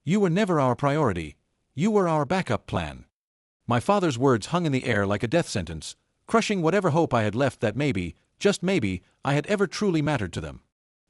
You were never our priority. You were our backup plan." My father's words hung in the air like a death sentence, crushing whatever hope I had left that maybe, just maybe, I had ever truly mattered to them.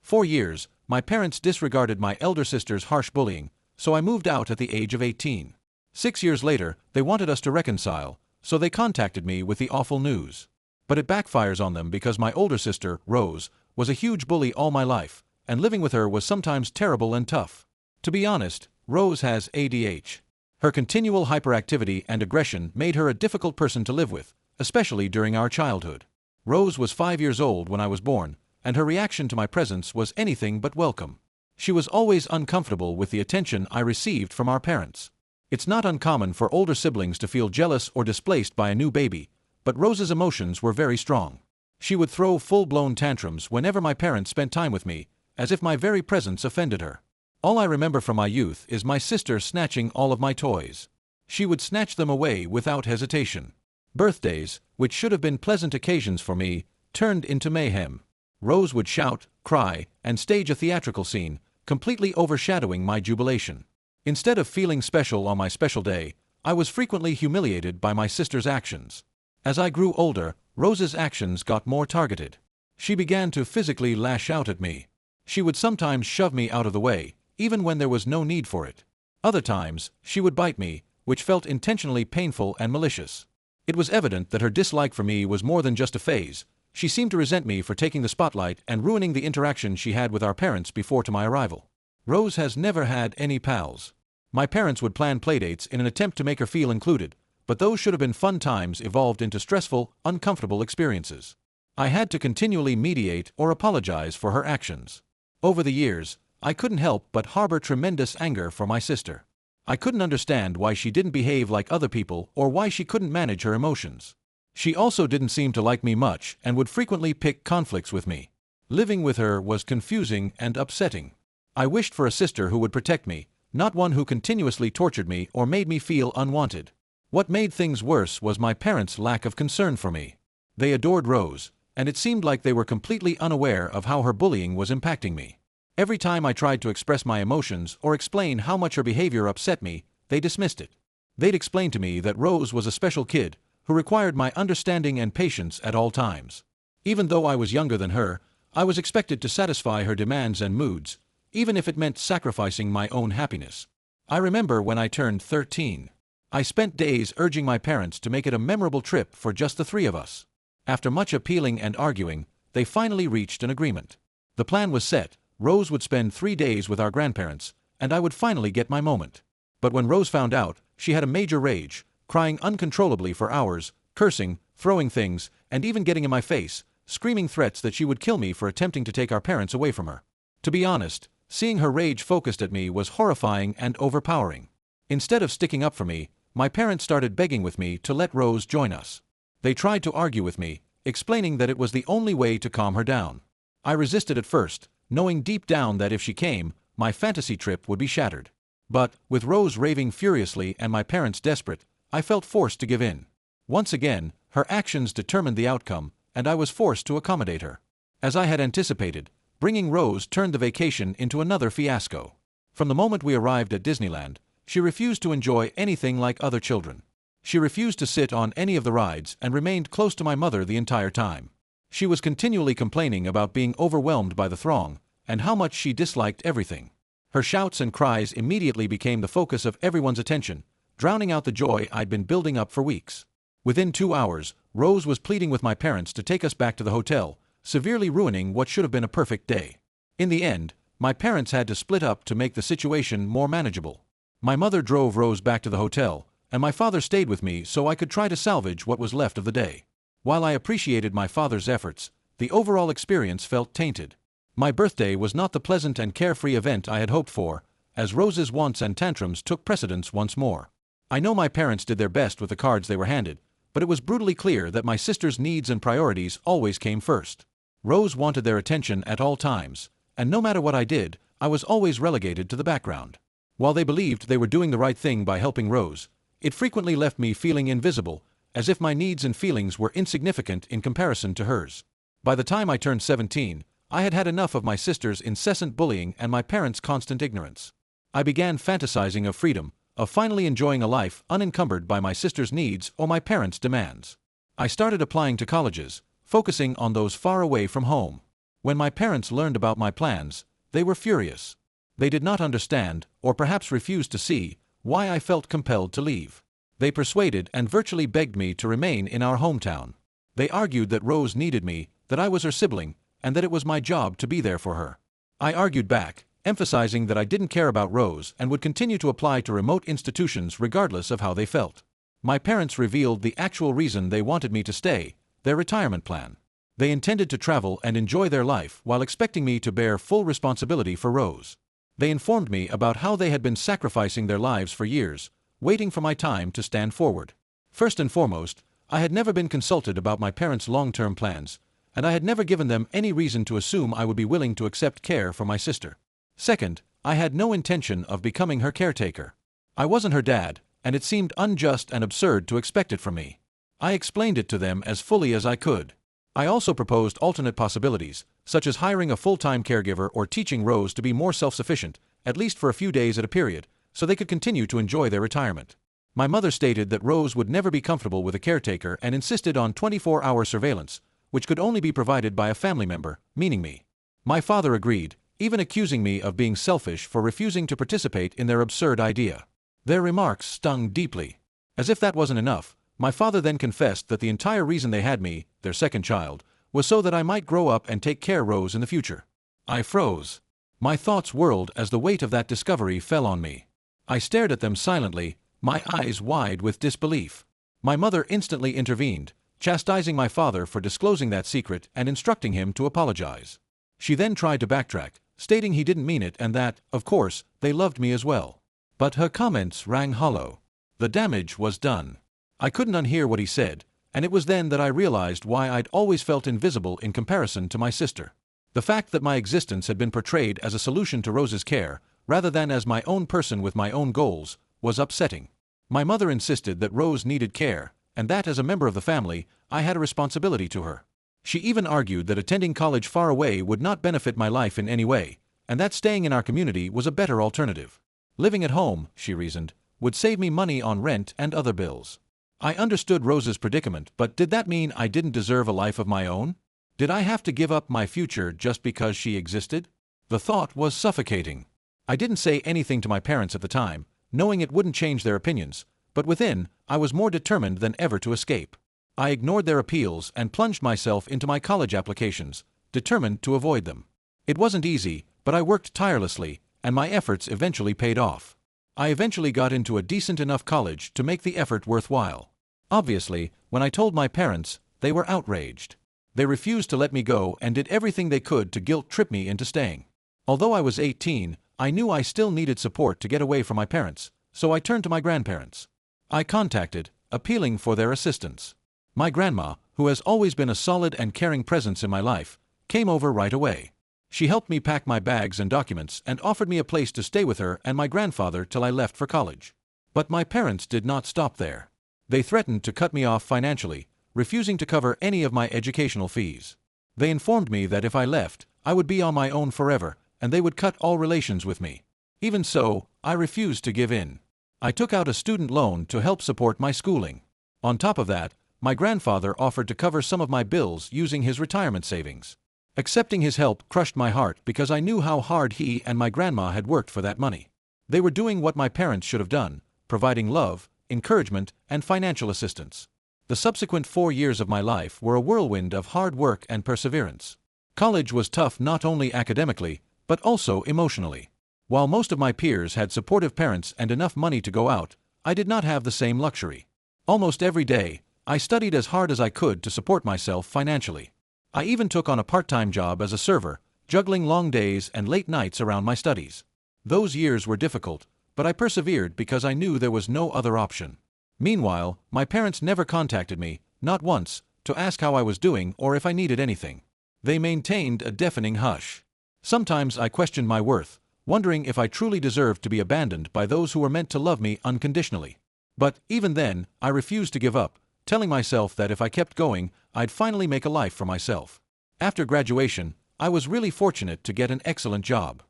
For years, my parents disregarded my elder sister's harsh bullying, so I moved out at the age of 18. 6 years later, they wanted us to reconcile, so they contacted me with the awful news. But it backfires on them because my older sister, Rose, was a huge bully all my life, and living with her was sometimes terrible and tough. To be honest, Rose has ADHD. Her continual hyperactivity and aggression made her a difficult person to live with, especially during our childhood. Rose was 5 years old when I was born, and her reaction to my presence was anything but welcome. She was always uncomfortable with the attention I received from our parents. It's not uncommon for older siblings to feel jealous or displaced by a new baby, but Rose's emotions were very strong. She would throw full-blown tantrums whenever my parents spent time with me, as if my very presence offended her. All I remember from my youth is my sister snatching all of my toys. She would snatch them away without hesitation. Birthdays, which should have been pleasant occasions for me, turned into mayhem. Rose would shout, cry, and stage a theatrical scene, completely overshadowing my jubilation. Instead of feeling special on my special day, I was frequently humiliated by my sister's actions. As I grew older, Rose's actions got more targeted. She began to physically lash out at me. She would sometimes shove me out of the way, even when there was no need for it. Other times, she would bite me, which felt intentionally painful and malicious. It was evident that her dislike for me was more than just a phase. She seemed to resent me for taking the spotlight and ruining the interaction she had with our parents before to my arrival. Rose has never had any pals. My parents would plan playdates in an attempt to make her feel included, but those should have been fun times evolved into stressful, uncomfortable experiences. I had to continually mediate or apologize for her actions. Over the years, I couldn't help but harbor tremendous anger for my sister. I couldn't understand why she didn't behave like other people or why she couldn't manage her emotions. She also didn't seem to like me much and would frequently pick conflicts with me. Living with her was confusing and upsetting. I wished for a sister who would protect me, not one who continuously tortured me or made me feel unwanted. What made things worse was my parents' lack of concern for me. They adored Rose, and it seemed like they were completely unaware of how her bullying was impacting me. Every time I tried to express my emotions or explain how much her behavior upset me, they dismissed it. They'd explain to me that Rose was a special kid who required my understanding and patience at all times. Even though I was younger than her, I was expected to satisfy her demands and moods, even if it meant sacrificing my own happiness. I remember when I turned 13. I spent days urging my parents to make it a memorable trip for just the three of us. After much appealing and arguing, they finally reached an agreement. The plan was set. Rose would spend 3 days with our grandparents, and I would finally get my moment. But when Rose found out, she had a major rage, crying uncontrollably for hours, cursing, throwing things, and even getting in my face, screaming threats that she would kill me for attempting to take our parents away from her. To be honest, seeing her rage focused at me was horrifying and overpowering. Instead of sticking up for me, my parents started begging with me to let Rose join us. They tried to argue with me, explaining that it was the only way to calm her down. I resisted at first, knowing deep down that if she came, my fantasy trip would be shattered. But, with Rose raving furiously and my parents desperate, I felt forced to give in. Once again, her actions determined the outcome, and I was forced to accommodate her. As I had anticipated, bringing Rose turned the vacation into another fiasco. From the moment we arrived at Disneyland, she refused to enjoy anything like other children. She refused to sit on any of the rides and remained close to my mother the entire time. She was continually complaining about being overwhelmed by the throng, and how much she disliked everything. Her shouts and cries immediately became the focus of everyone's attention, drowning out the joy I'd been building up for weeks. Within 2 hours, Rose was pleading with my parents to take us back to the hotel, severely ruining what should have been a perfect day. In the end, my parents had to split up to make the situation more manageable. My mother drove Rose back to the hotel, and my father stayed with me so I could try to salvage what was left of the day. While I appreciated my father's efforts, the overall experience felt tainted. My birthday was not the pleasant and carefree event I had hoped for, as Rose's wants and tantrums took precedence once more. I know my parents did their best with the cards they were handed, but it was brutally clear that my sister's needs and priorities always came first. Rose wanted their attention at all times, and no matter what I did, I was always relegated to the background. While they believed they were doing the right thing by helping Rose, it frequently left me feeling invisible, as if my needs and feelings were insignificant in comparison to hers. By the time I turned 17, I had had enough of my sister's incessant bullying and my parents' constant ignorance. I began fantasizing of freedom, of finally enjoying a life unencumbered by my sister's needs or my parents' demands. I started applying to colleges, focusing on those far away from home. When my parents learned about my plans, they were furious. They did not understand, or perhaps refused to see, why I felt compelled to leave. They persuaded and virtually begged me to remain in our hometown. They argued that Rose needed me, that I was her sibling, and that it was my job to be there for her. I argued back, emphasizing that I didn't care about Rose and would continue to apply to remote institutions regardless of how they felt. My parents revealed the actual reason they wanted me to stay: their retirement plan. They intended to travel and enjoy their life while expecting me to bear full responsibility for Rose. They informed me about how they had been sacrificing their lives for years, waiting for my time to stand forward. First and foremost, I had never been consulted about my parents' long-term plans, and I had never given them any reason to assume I would be willing to accept care for my sister. Second, I had no intention of becoming her caretaker. I wasn't her dad, and it seemed unjust and absurd to expect it from me. I explained it to them as fully as I could. I also proposed alternate possibilities, such as hiring a full-time caregiver or teaching Rose to be more self-sufficient, at least for a few days at a period, so they could continue to enjoy their retirement. My mother stated that Rose would never be comfortable with a caretaker and insisted on 24-hour surveillance, which could only be provided by a family member, meaning me. My father agreed, even accusing me of being selfish for refusing to participate in their absurd idea. Their remarks stung deeply. As if that wasn't enough, my father then confessed that the entire reason they had me, their second child, was so that I might grow up and take care of Rose in the future. I froze. My thoughts whirled as the weight of that discovery fell on me. I stared at them silently, my eyes wide with disbelief. My mother instantly intervened, chastising my father for disclosing that secret and instructing him to apologize. She then tried to backtrack, stating he didn't mean it and that, of course, they loved me as well. But her comments rang hollow. The damage was done. I couldn't unhear what he said, and it was then that I realized why I'd always felt invisible in comparison to my sister. The fact that my existence had been portrayed as a solution to Rose's care, rather than as my own person with my own goals, was upsetting. My mother insisted that Rose needed care, and that as a member of the family, I had a responsibility to her. She even argued that attending college far away would not benefit my life in any way, and that staying in our community was a better alternative. Living at home, she reasoned, would save me money on rent and other bills. I understood Rose's predicament, but did that mean I didn't deserve a life of my own? Did I have to give up my future just because she existed? The thought was suffocating. I didn't say anything to my parents at the time, knowing it wouldn't change their opinions, but within, I was more determined than ever to escape. I ignored their appeals and plunged myself into my college applications, determined to avoid them. It wasn't easy, but I worked tirelessly, and my efforts eventually paid off. I eventually got into a decent enough college to make the effort worthwhile. Obviously, when I told my parents, they were outraged. They refused to let me go and did everything they could to guilt-trip me into staying. Although I was 18, I knew I still needed support to get away from my parents, so I turned to my grandparents. I contacted, appealing for their assistance. My grandma, who has always been a solid and caring presence in my life, came over right away. She helped me pack my bags and documents and offered me a place to stay with her and my grandfather till I left for college. But my parents did not stop there. They threatened to cut me off financially, refusing to cover any of my educational fees. They informed me that if I left, I would be on my own forever, and they would cut all relations with me. Even so, I refused to give in. I took out a student loan to help support my schooling. On top of that, my grandfather offered to cover some of my bills using his retirement savings. Accepting his help crushed my heart because I knew how hard he and my grandma had worked for that money. They were doing what my parents should have done, providing love, encouragement, and financial assistance. The subsequent 4 years of my life were a whirlwind of hard work and perseverance. College was tough not only academically, but also emotionally. While most of my peers had supportive parents and enough money to go out, I did not have the same luxury. Almost every day, I studied as hard as I could to support myself financially. I even took on a part-time job as a server, juggling long days and late nights around my studies. Those years were difficult, but I persevered because I knew there was no other option. Meanwhile, my parents never contacted me, not once, to ask how I was doing or if I needed anything. They maintained a deafening hush. Sometimes I questioned my worth, wondering if I truly deserved to be abandoned by those who were meant to love me unconditionally. But even then, I refused to give up, telling myself that if I kept going, I'd finally make a life for myself. After graduation, I was really fortunate to get an excellent job.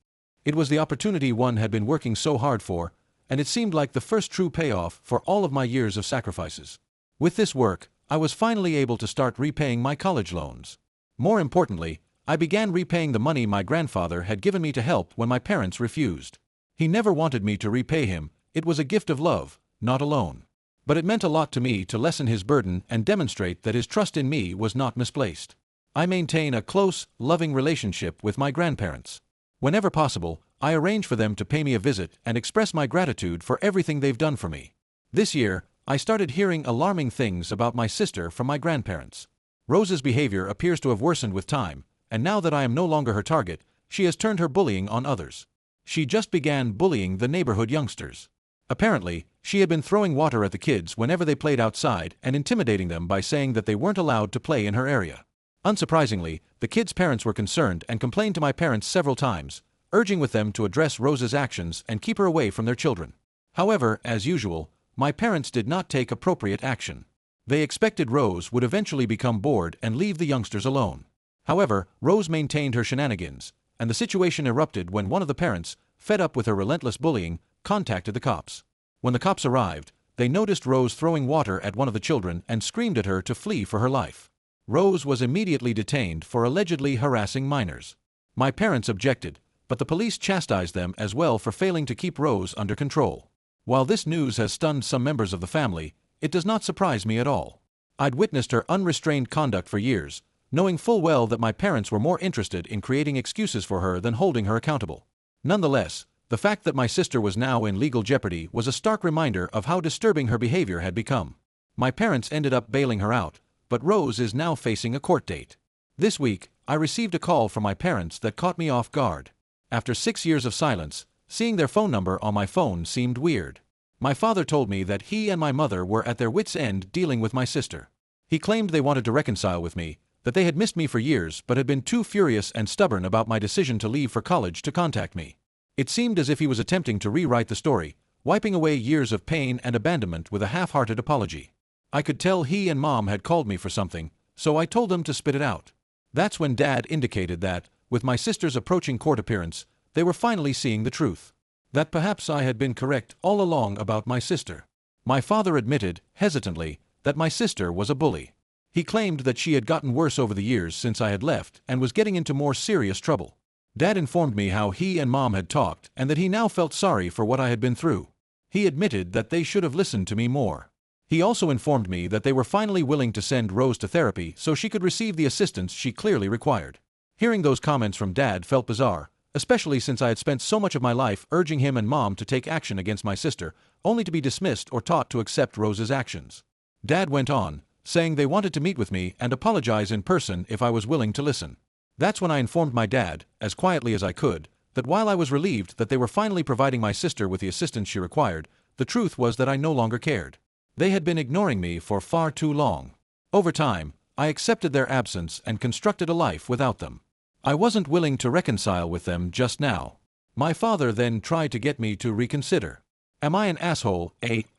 It was the opportunity one had been working so hard for, and it seemed like the first true payoff for all of my years of sacrifices. With this work, I was finally able to start repaying my college loans. More importantly, I began repaying the money my grandfather had given me to help when my parents refused. He never wanted me to repay him, it was a gift of love, not a loan. But it meant a lot to me to lessen his burden and demonstrate that his trust in me was not misplaced. I maintain a close, loving relationship with my grandparents. Whenever possible, I arrange for them to pay me a visit and express my gratitude for everything they've done for me. This year, I started hearing alarming things about my sister from my grandparents. Rose's behavior appears to have worsened with time, and now that I am no longer her target, she has turned her bullying on others. She just began bullying the neighborhood youngsters. Apparently, she had been throwing water at the kids whenever they played outside and intimidating them by saying that they weren't allowed to play in her area. Unsurprisingly, the kids' parents were concerned and complained to my parents several times, urging with them to address Rose's actions and keep her away from their children. However, as usual, my parents did not take appropriate action. They expected Rose would eventually become bored and leave the youngsters alone. However, Rose maintained her shenanigans, and the situation erupted when one of the parents, fed up with her relentless bullying, contacted the cops. When the cops arrived, they noticed Rose throwing water at one of the children and screamed at her to flee for her life. Rose was immediately detained for allegedly harassing minors. My parents objected, but the police chastised them as well for failing to keep Rose under control. While this news has stunned some members of the family, it does not surprise me at all. I'd witnessed her unrestrained conduct for years, knowing full well that my parents were more interested in creating excuses for her than holding her accountable. Nonetheless, the fact that my sister was now in legal jeopardy was a stark reminder of how disturbing her behavior had become. My parents ended up bailing her out, but Rose is now facing a court date. This week, I received a call from my parents that caught me off guard. After 6 years of silence, seeing their phone number on my phone seemed weird. My father told me that he and my mother were at their wits' end dealing with my sister. He claimed they wanted to reconcile with me, that they had missed me for years but had been too furious and stubborn about my decision to leave for college to contact me. It seemed as if he was attempting to rewrite the story, wiping away years of pain and abandonment with a half-hearted apology. I could tell he and Mom had called me for something, so I told them to spit it out. That's when Dad indicated that, with my sister's approaching court appearance, they were finally seeing the truth. That perhaps I had been correct all along about my sister. My father admitted, hesitantly, that my sister was a bully. He claimed that she had gotten worse over the years since I had left and was getting into more serious trouble. Dad informed me how he and Mom had talked and that he now felt sorry for what I had been through. He admitted that they should have listened to me more. He also informed me that they were finally willing to send Rose to therapy so she could receive the assistance she clearly required. Hearing those comments from Dad felt bizarre, especially since I had spent so much of my life urging him and Mom to take action against my sister, only to be dismissed or taught to accept Rose's actions. Dad went on, saying they wanted to meet with me and apologize in person if I was willing to listen. That's when I informed my dad, as quietly as I could, that while I was relieved that they were finally providing my sister with the assistance she required, the truth was that I no longer cared. They had been ignoring me for far too long. Over time, I accepted their absence and constructed a life without them. I wasn't willing to reconcile with them just now. My father then tried to get me to reconsider. Am I an asshole, A-I-T-A,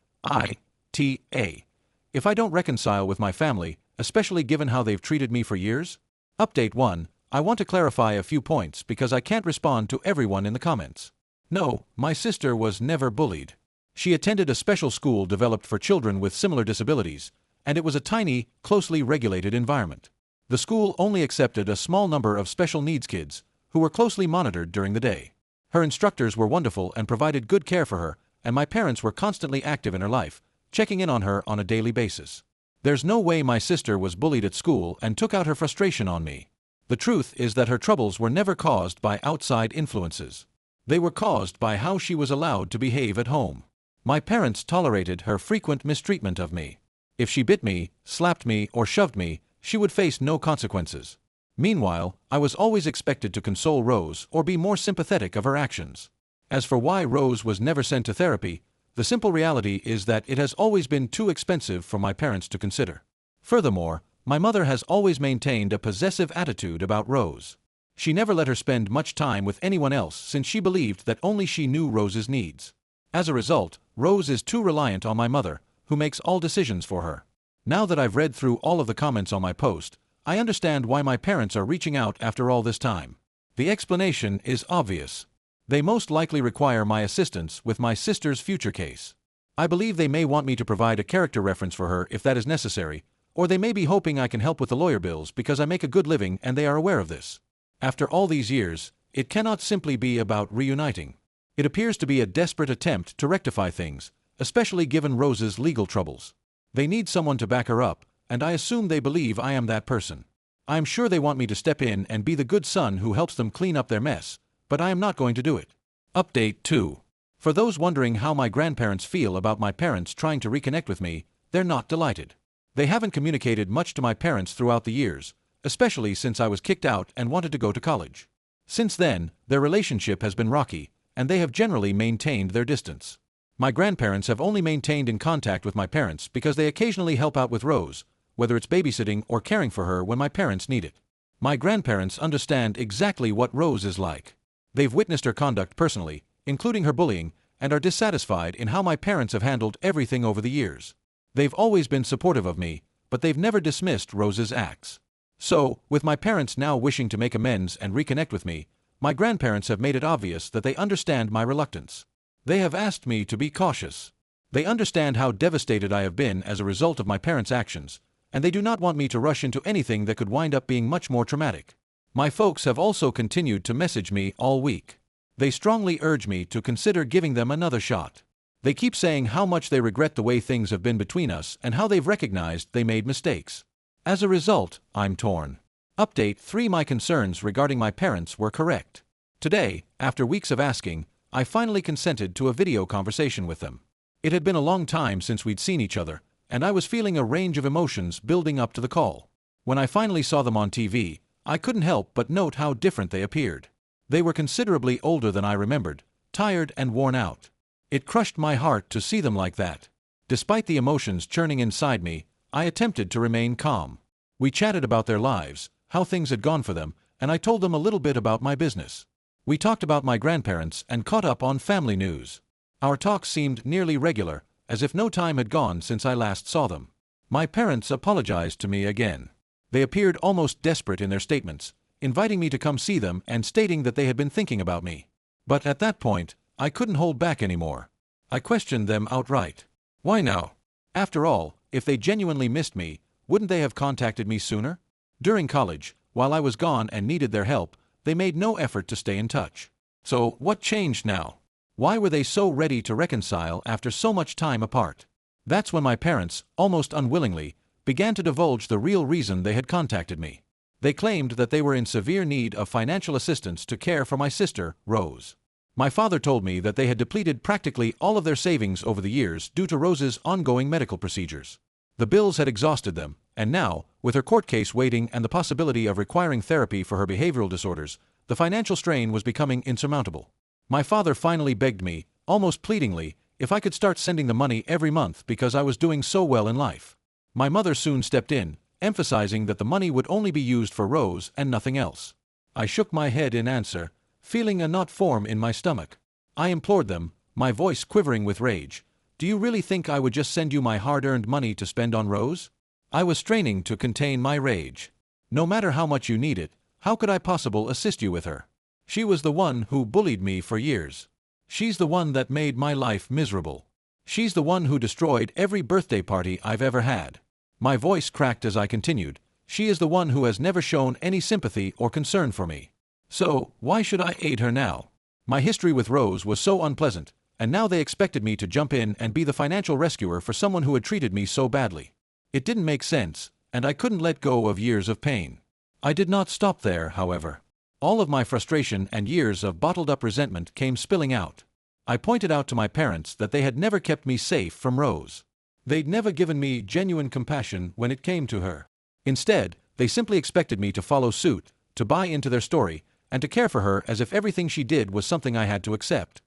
if I don't reconcile with my family, especially given how they've treated me for years? Update 1. I want to clarify a few points because I can't respond to everyone in the comments. No, my sister was never bullied. She attended a special school developed for children with similar disabilities, and it was a tiny, closely regulated environment. The school only accepted a small number of special needs kids, who were closely monitored during the day. Her instructors were wonderful and provided good care for her, and my parents were constantly active in her life, checking in on her on a daily basis. There's no way my sister was bullied at school and took out her frustration on me. The truth is that her troubles were never caused by outside influences. They were caused by how she was allowed to behave at home. My parents tolerated her frequent mistreatment of me. If she bit me, slapped me, or shoved me, she would face no consequences. Meanwhile, I was always expected to console Rose or be more sympathetic of her actions. As for why Rose was never sent to therapy, the simple reality is that it has always been too expensive for my parents to consider. Furthermore, my mother has always maintained a possessive attitude about Rose. She never let her spend much time with anyone else since she believed that only she knew Rose's needs. As a result, Rose is too reliant on my mother, who makes all decisions for her. Now that I've read through all of the comments on my post, I understand why my parents are reaching out after all this time. The explanation is obvious. They most likely require my assistance with my sister's future case. I believe they may want me to provide a character reference for her if that is necessary, or they may be hoping I can help with the lawyer bills because I make a good living and they are aware of this. After all these years, it cannot simply be about reuniting. It appears to be a desperate attempt to rectify things, especially given Rose's legal troubles. They need someone to back her up, and I assume they believe I am that person. I am sure they want me to step in and be the good son who helps them clean up their mess, but I am not going to do it. Update 2. For those wondering how my grandparents feel about my parents trying to reconnect with me, they're not delighted. They haven't communicated much to my parents throughout the years, especially since I was kicked out and wanted to go to college. Since then, their relationship has been rocky, and they have generally maintained their distance. My grandparents have only maintained in contact with my parents because they occasionally help out with Rose, whether it's babysitting or caring for her when my parents need it. My grandparents understand exactly what Rose is like. They've witnessed her conduct personally, including her bullying, and are dissatisfied in how my parents have handled everything over the years. They've always been supportive of me, but they've never dismissed Rose's acts. So, with my parents now wishing to make amends and reconnect with me, my grandparents have made it obvious that they understand my reluctance. They have asked me to be cautious. They understand how devastated I have been as a result of my parents' actions, and they do not want me to rush into anything that could wind up being much more traumatic. My folks have also continued to message me all week. They strongly urge me to consider giving them another shot. They keep saying how much they regret the way things have been between us and how they've recognized they made mistakes. As a result, I'm torn. Update 3. My concerns regarding my parents were correct. Today, after weeks of asking, I finally consented to a video conversation with them. It had been a long time since we'd seen each other, and I was feeling a range of emotions building up to the call. When I finally saw them on TV, I couldn't help but note how different they appeared. They were considerably older than I remembered, tired and worn out. It crushed my heart to see them like that. Despite the emotions churning inside me, I attempted to remain calm. We chatted about their lives, how things had gone for them, and I told them a little bit about my business. We talked about my grandparents and caught up on family news. Our talks seemed nearly regular, as if no time had gone since I last saw them. My parents apologized to me again. They appeared almost desperate in their statements, inviting me to come see them and stating that they had been thinking about me. But at that point, I couldn't hold back anymore. I questioned them outright. Why now? After all, if they genuinely missed me, wouldn't they have contacted me sooner? During college, while I was gone and needed their help, they made no effort to stay in touch. So, what changed now? Why were they so ready to reconcile after so much time apart? That's when my parents, almost unwillingly, began to divulge the real reason they had contacted me. They claimed that they were in severe need of financial assistance to care for my sister, Rose. My father told me that they had depleted practically all of their savings over the years due to Rose's ongoing medical procedures. The bills had exhausted them, and now, with her court case waiting and the possibility of requiring therapy for her behavioral disorders, the financial strain was becoming insurmountable. My father finally begged me, almost pleadingly, if I could start sending the money every month because I was doing so well in life. My mother soon stepped in, emphasizing that the money would only be used for Rose and nothing else. I shook my head in answer, feeling a knot form in my stomach. I implored them, my voice quivering with rage. Do you really think I would just send you my hard-earned money to spend on Rose? I was straining to contain my rage. No matter how much you need it, how could I possibly assist you with her? She was the one who bullied me for years. She's the one that made my life miserable. She's the one who destroyed every birthday party I've ever had. My voice cracked as I continued. She is the one who has never shown any sympathy or concern for me. So, why should I aid her now? My history with Rose was so unpleasant, and now they expected me to jump in and be the financial rescuer for someone who had treated me so badly. It didn't make sense, and I couldn't let go of years of pain. I did not stop there, however. All of my frustration and years of bottled-up resentment came spilling out. I pointed out to my parents that they had never kept me safe from Rose. They'd never given me genuine compassion when it came to her. Instead, they simply expected me to follow suit, to buy into their story, and to care for her as if everything she did was something I had to accept.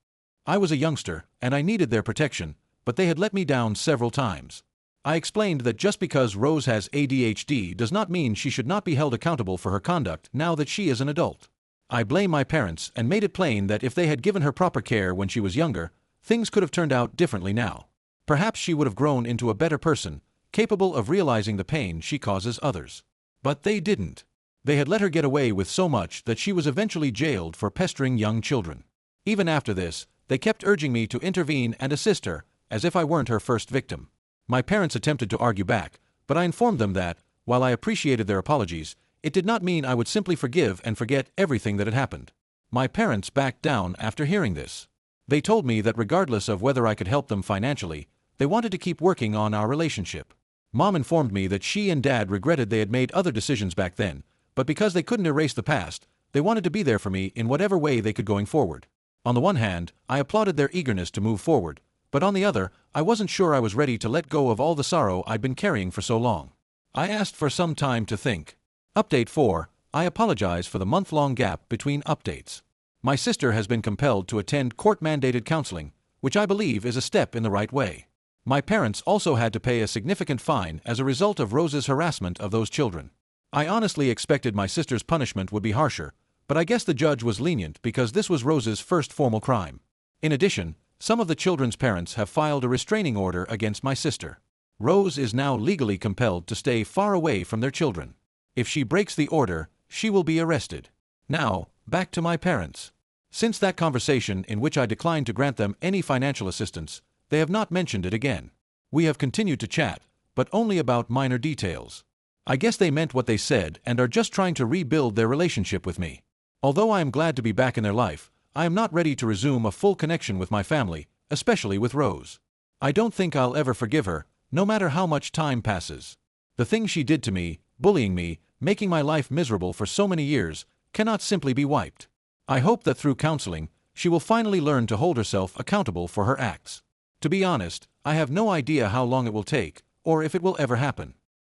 I was a youngster, and I needed their protection, but they had let me down several times. I explained that just because Rose has ADHD does not mean she should not be held accountable for her conduct now that she is an adult. I blame my parents and made it plain that if they had given her proper care when she was younger, things could have turned out differently now. Perhaps she would have grown into a better person, capable of realizing the pain she causes others. But they didn't. They had let her get away with so much that she was eventually jailed for pestering young children. Even after this, they kept urging me to intervene and assist her, as if I weren't her first victim. My parents attempted to argue back, but I informed them that, while I appreciated their apologies, it did not mean I would simply forgive and forget everything that had happened. My parents backed down after hearing this. They told me that regardless of whether I could help them financially, they wanted to keep working on our relationship. Mom informed me that she and Dad regretted they had made other decisions back then, but because they couldn't erase the past, they wanted to be there for me in whatever way they could going forward. On the one hand, I applauded their eagerness to move forward, but on the other, I wasn't sure I was ready to let go of all the sorrow I'd been carrying for so long. I asked for some time to think. Update 4. I apologize for the month-long gap between updates. My sister has been compelled to attend court-mandated counseling, which I believe is a step in the right way. My parents also had to pay a significant fine as a result of Rose's harassment of those children. I honestly expected my sister's punishment would be harsher, but I guess the judge was lenient because this was Rose's first formal crime. In addition, some of the children's parents have filed a restraining order against my sister. Rose is now legally compelled to stay far away from their children. If she breaks the order, she will be arrested. Now, back to my parents. Since that conversation in which I declined to grant them any financial assistance, they have not mentioned it again. We have continued to chat, but only about minor details. I guess they meant what they said and are just trying to rebuild their relationship with me. Although I am glad to be back in their life, I am not ready to resume a full connection with my family, especially with Rose. I don't think I'll ever forgive her, no matter how much time passes. The things she did to me, bullying me, making my life miserable for so many years, cannot simply be wiped. I hope that through counseling, she will finally learn to hold herself accountable for her acts. To be honest, I have no idea how long it will take, or if it will ever happen.